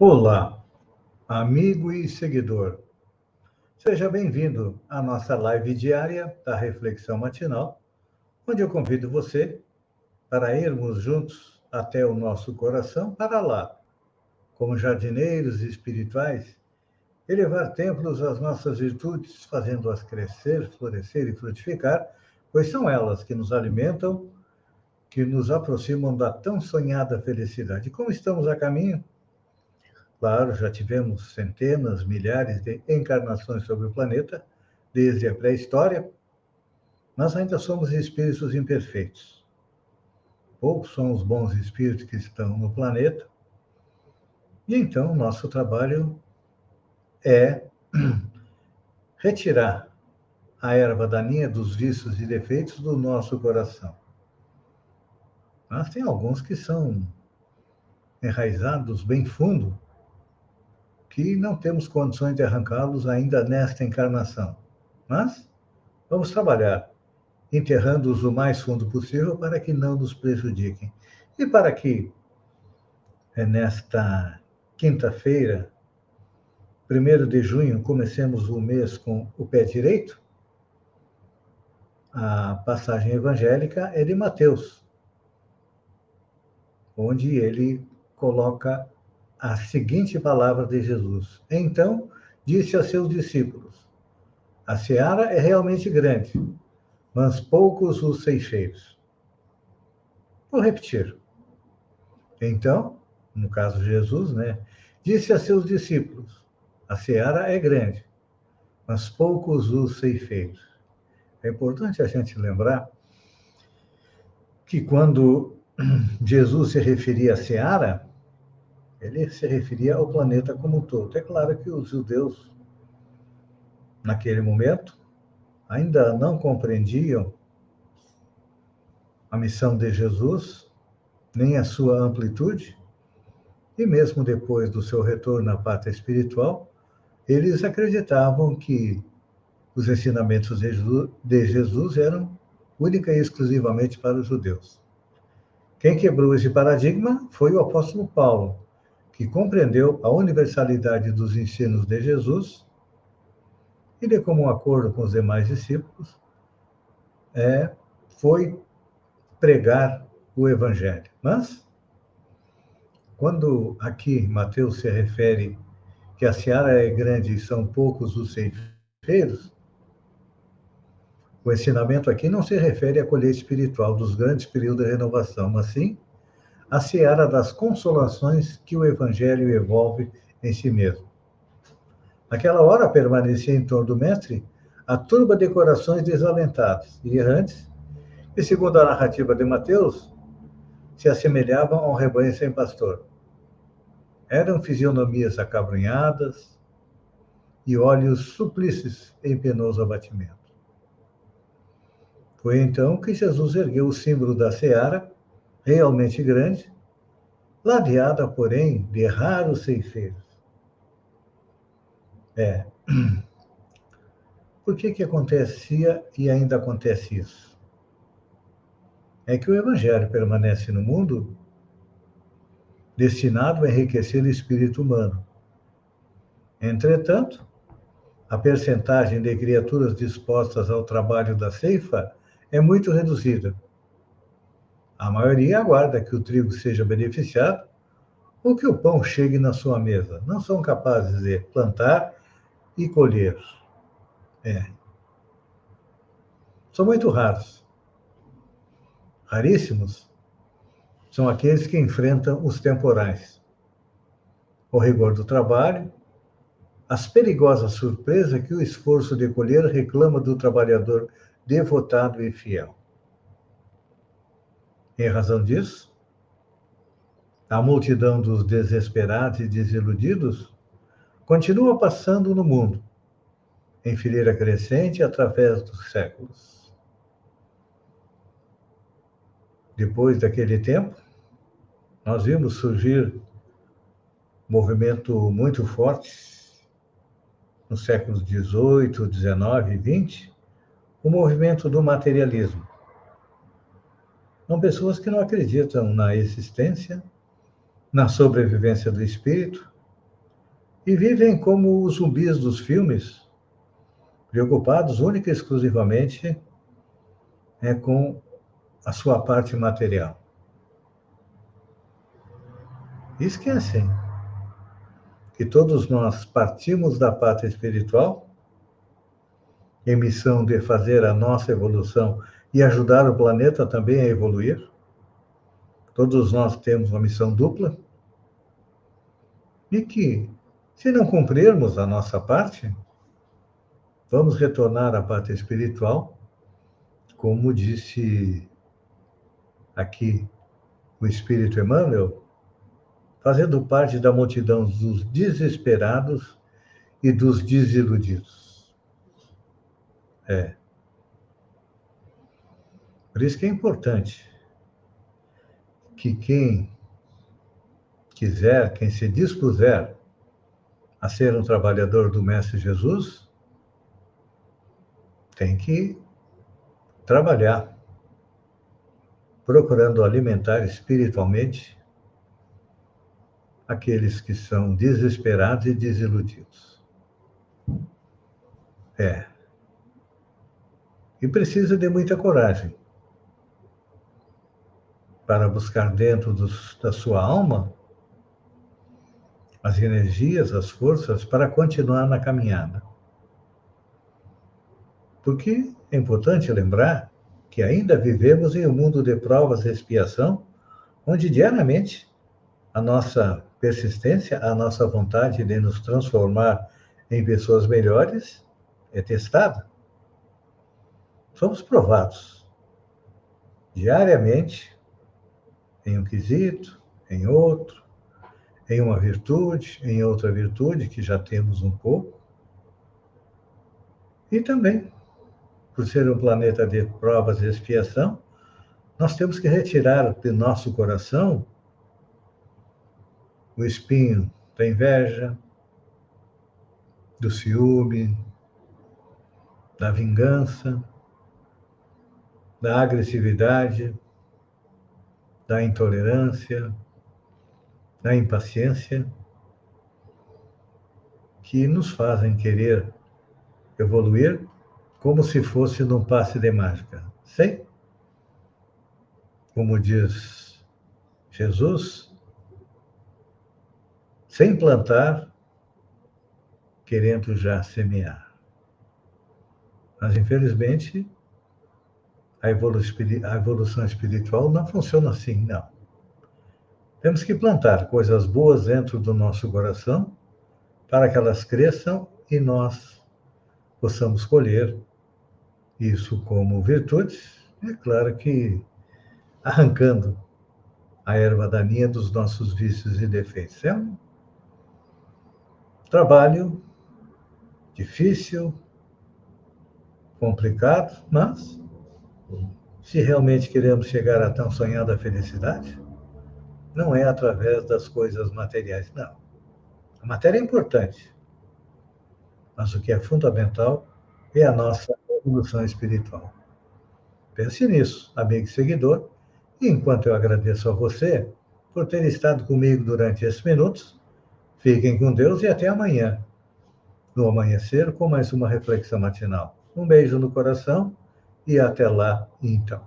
Olá, amigo e seguidor. Seja bem-vindo à nossa live diária da Reflexão Matinal, onde eu convido você para irmos juntos até o nosso coração para lá, como jardineiros espirituais, elevar templos às nossas virtudes, fazendo-as crescer, florescer e frutificar, pois são elas que nos alimentam, que nos aproximam da tão sonhada felicidade. Como estamos a caminho? Claro, já tivemos centenas, milhares de encarnações sobre o planeta, desde a pré-história, mas ainda somos espíritos imperfeitos. Poucos são os bons espíritos que estão no planeta, e então nosso trabalho é retirar a erva daninha dos vícios e defeitos do nosso coração. Mas tem alguns que são enraizados bem fundo, que não temos condições de arrancá-los ainda nesta encarnação. Mas vamos trabalhar, enterrando-os o mais fundo possível para que não nos prejudiquem. E para que, nesta quinta-feira, 1º de junho, comecemos o mês com o pé direito, a passagem evangélica é de Mateus, onde ele coloca a seguinte palavra de Jesus. Então, disse a seus discípulos: a seara é realmente grande, mas poucos os ceifeiros. Vou repetir. Então, no caso de Jesus, disse a seus discípulos: a seara é grande, mas poucos os ceifeiros. É importante a gente lembrar que quando Jesus se referia à seara, ele se referia ao planeta como um todo. É claro que os judeus, naquele momento, ainda não compreendiam a missão de Jesus, nem a sua amplitude, e mesmo depois do seu retorno à pátria espiritual, eles acreditavam que os ensinamentos de Jesus eram única e exclusivamente para os judeus. Quem quebrou esse paradigma foi o apóstolo Paulo, que compreendeu a universalidade dos ensinos de Jesus e, de comum acordo com os demais discípulos, foi pregar o Evangelho. Mas, quando aqui Mateus se refere que a seara é grande e são poucos os ceifeiros, o ensinamento aqui não se refere à colheita espiritual dos grandes períodos de renovação, mas sim à seara das consolações que o Evangelho envolve em si mesmo. Naquela hora permanecia em torno do Mestre a turba de corações desalentados e errantes, e, segundo a narrativa de Mateus, se assemelhavam a um rebanho sem pastor. Eram fisionomias acabrunhadas e olhos suplices em penoso abatimento. Foi então que Jesus ergueu o símbolo da seara, realmente grande, ladeada, porém, de raros ceifeiros. Por que acontecia e ainda acontece isso? É que o Evangelho permanece no mundo destinado a enriquecer o espírito humano. Entretanto, a percentagem de criaturas dispostas ao trabalho da ceifa é muito reduzida. A maioria aguarda que o trigo seja beneficiado ou que o pão chegue na sua mesa. Não são capazes de plantar e colher. São muito raros. Raríssimos são aqueles que enfrentam os temporais, o rigor do trabalho, as perigosas surpresas que o esforço de colher reclama do trabalhador devotado e fiel. Em razão disso, a multidão dos desesperados e desiludidos continua passando no mundo, em fileira crescente através dos séculos. Depois daquele tempo, nós vimos surgir um movimento muito forte, nos séculos XVIII, XIX e XX, o movimento do materialismo. São pessoas que não acreditam na existência, na sobrevivência do espírito, e vivem como os zumbis dos filmes, preocupados única e exclusivamente com a sua parte material. Esquecem que todos nós partimos da parte espiritual em missão de fazer a nossa evolução e ajudar o planeta também a evoluir. Todos nós temos uma missão dupla e que, se não cumprirmos a nossa parte, vamos retornar à parte espiritual, como disse aqui o Espírito Emmanuel, fazendo parte da multidão dos desesperados e dos desiludidos. Por isso que é importante que quem quiser, quem se dispuser a ser um trabalhador do Mestre Jesus, tem que trabalhar, procurando alimentar espiritualmente aqueles que são desesperados e desiludidos. E precisa de muita coragem para buscar dentro da sua alma as energias, as forças para continuar na caminhada. Porque é importante lembrar que ainda vivemos em um mundo de provas e expiação, onde diariamente a nossa persistência, a nossa vontade de nos transformar em pessoas melhores é testada. Somos provados diariamente em um quesito, em outro, em uma virtude, em outra virtude, que já temos um pouco. E também, por ser um planeta de provas e expiação, nós temos que retirar de nosso coração o espinho da inveja, do ciúme, da vingança, da agressividade, da intolerância, da impaciência, que nos fazem querer evoluir como se fosse num passe de mágica. Sem, como diz Jesus, sem plantar, querendo já semear. Mas, infelizmente, a evolução espiritual não funciona assim, não. Temos que plantar coisas boas dentro do nosso coração para que elas cresçam e nós possamos colher isso como virtudes. É claro que arrancando a erva daninha dos nossos vícios e defeitos. É um trabalho difícil, complicado, mas se realmente queremos chegar à tão sonhada felicidade, não é através das coisas materiais, não. A matéria é importante, mas o que é fundamental é a nossa evolução espiritual. Pense nisso, amigo e seguidor, e enquanto eu agradeço a você por ter estado comigo durante esses minutos, fiquem com Deus e até amanhã, no amanhecer, com mais uma reflexão matinal. Um beijo no coração e até lá, então.